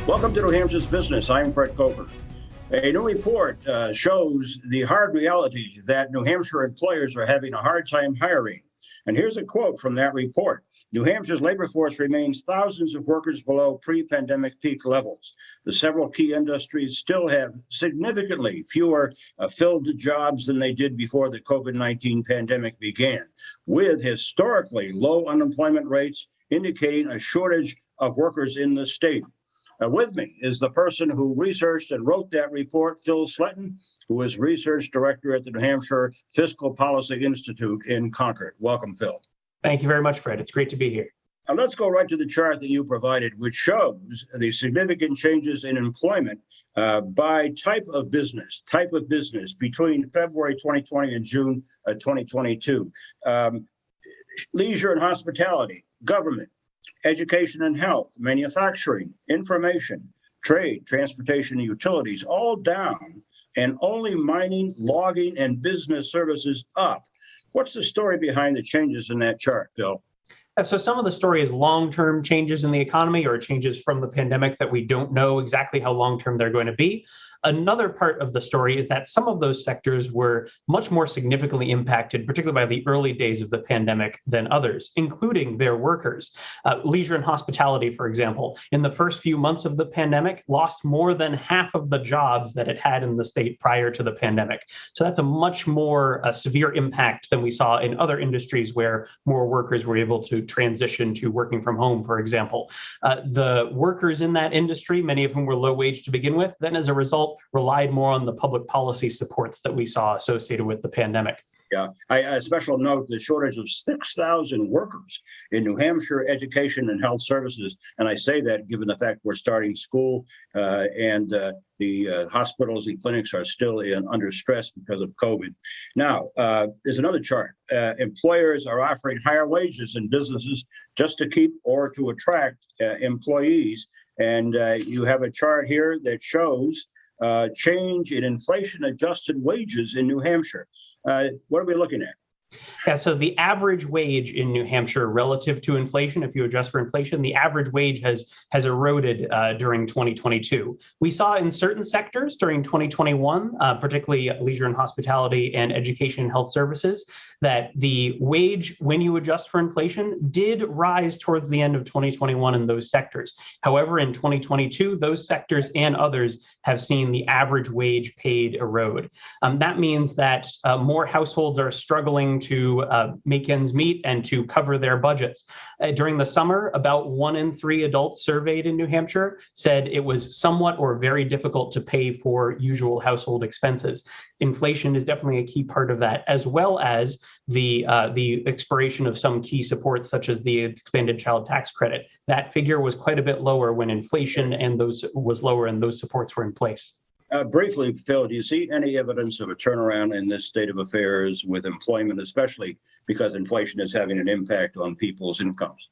Welcome to New Hampshire's Business. I'm Fred Coker. A new report shows the hard reality that New Hampshire employers are having a hard time hiring. And here's a quote from that report. New Hampshire's labor force remains thousands of workers below pre-pandemic peak levels. The several key industries still have significantly fewer filled jobs than they did before the COVID-19 pandemic began, with historically low unemployment rates indicating a shortage of workers in the state. With me is the person who researched and wrote that report, Phil Sletton, who is research director at the New Hampshire Fiscal Policy Institute in Concord. Welcome, Phil. Thank you very much, Fred. It's great to be here. Now let's go right to the chart that you provided, which shows the significant changes in employment by type of business between February 2020 and June 2022. Leisure and hospitality, government, education and health, manufacturing, information, trade, transportation, and utilities, all down, and only mining, logging, and business services up. What's the story behind the changes in that chart, Phil? So some of the story is long-term changes in the economy or changes from the pandemic that we don't know exactly how long-term they're going to be. Another part of the story is that some of those sectors were much more significantly impacted, particularly by the early days of the pandemic than others, including their workers. Leisure and hospitality, for example, in the first few months of the pandemic, lost more than half of the jobs that it had in the state prior to the pandemic. So that's a much more severe impact than we saw in other industries where more workers were able to transition to working from home, for example. The workers in that industry, many of whom were low wage to begin with, then as a result, relied more on the public policy supports that we saw associated with the pandemic. Yeah, I special note the shortage of 6,000 workers in New Hampshire education and health services. And I say that given the fact we're starting school and the hospitals and clinics are still under stress because of COVID. Now, there's another chart. Employers are offering higher wages in businesses just to keep or to attract employees. And you have a chart here that shows change in inflation-adjusted wages in New Hampshire. What are we looking at? Yeah, so the average wage in New Hampshire relative to inflation, if you adjust for inflation, the average wage has eroded during 2022. We saw in certain sectors during 2021, particularly leisure and hospitality and education and health services, that the wage, when you adjust for inflation, did rise towards the end of 2021 in those sectors. However, in 2022, those sectors and others have seen the average wage paid erode. That means that more households are struggling to make ends meet and to cover their budgets. During the summer, about 1 in 3 adults surveyed in New Hampshire said it was somewhat or very difficult to pay for usual household expenses. Inflation is definitely a key part of that, as well as the expiration of some key supports, such as the expanded child tax credit. That figure was quite a bit lower when inflation and those was lower and those supports were in place. Briefly, Phil, do you see any evidence of a turnaround in this state of affairs with employment, especially because inflation is having an impact on people's incomes?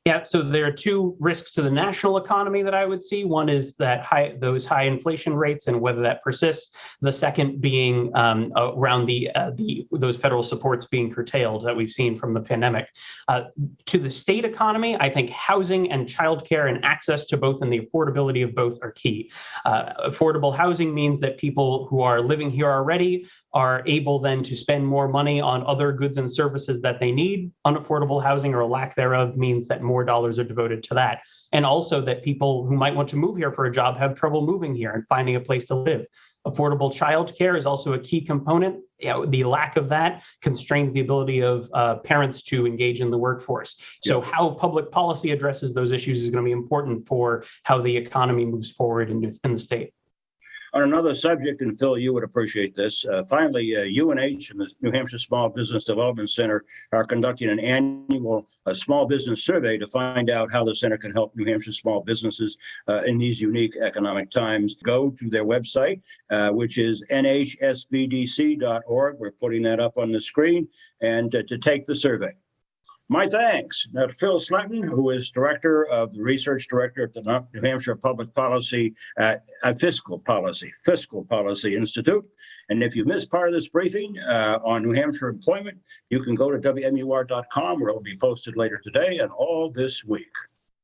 Yeah, so there are two risks to the national economy that I would see. One is that those high inflation rates and whether that persists. The second being around those federal supports being curtailed that we've seen from the pandemic. To the state economy, I think housing and childcare and access to both and the affordability of both are key. Affordable housing means that people who are living here already are able then to spend more money on other goods and services that they need. Unaffordable housing or a lack thereof means that more dollars are devoted to that. And also that people who might want to move here for a job have trouble moving here and finding a place to live. Affordable childcare is also a key component. The lack of that constrains the ability of parents to engage in the workforce. So how public policy addresses those issues is going to be important for how the economy moves forward in the state. On another subject, and Phil, you would appreciate this. Finally, UNH and the New Hampshire Small Business Development Center are conducting an annual small business survey to find out how the center can help New Hampshire small businesses in these unique economic times. Go to their website, which is nhsbdc.org. We're putting that up on the screen, and to take the survey. My thanks to Phil Sletton, who is research director at the New Hampshire Public Policy, Fiscal Policy Institute. And if you missed part of this briefing on New Hampshire employment, you can go to WMUR.com, where it will be posted later today and all this week.